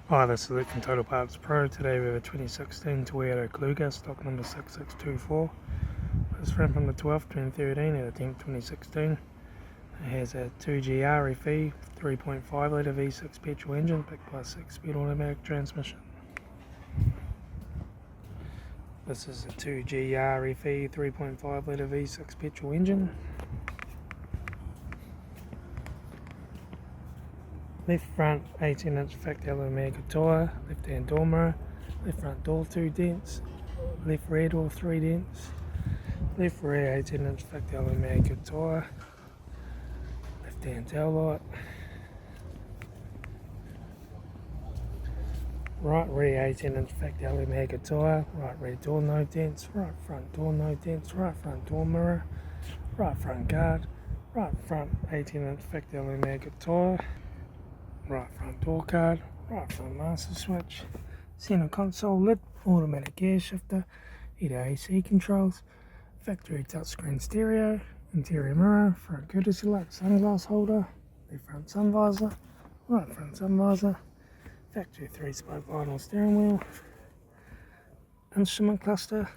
Hi, this is Luke from Total Parts Pro. Today we have a 2016 Toyota Kluger, stock number 6624. It's run from the 12th 2013 at the 10th 2016. It has a 2G RFE 3.5 litre V6 petrol engine backed by a 6-speed automatic transmission. This is a 2G RFE 3.5 litre V6 petrol engine. Left front 18-inch factory aluminium tyre, left hand door mirror, left front door 2 dents, left rear door 3 dents, left rear 18-inch factory aluminium tyre, left hand tail light, right rear 18-inch factory aluminium tyre, right rear door no dents, right front door no dents, right front door mirror, right front guard, right front 18-inch factory aluminium tyre, right front door card, right front master switch, center console lid, automatic gear shifter, heater AC controls, factory touchscreen stereo, interior mirror, front courtesy light, sunglass holder, left front sun visor, right front sun visor, factory 3-spoke vinyl steering wheel, instrument cluster,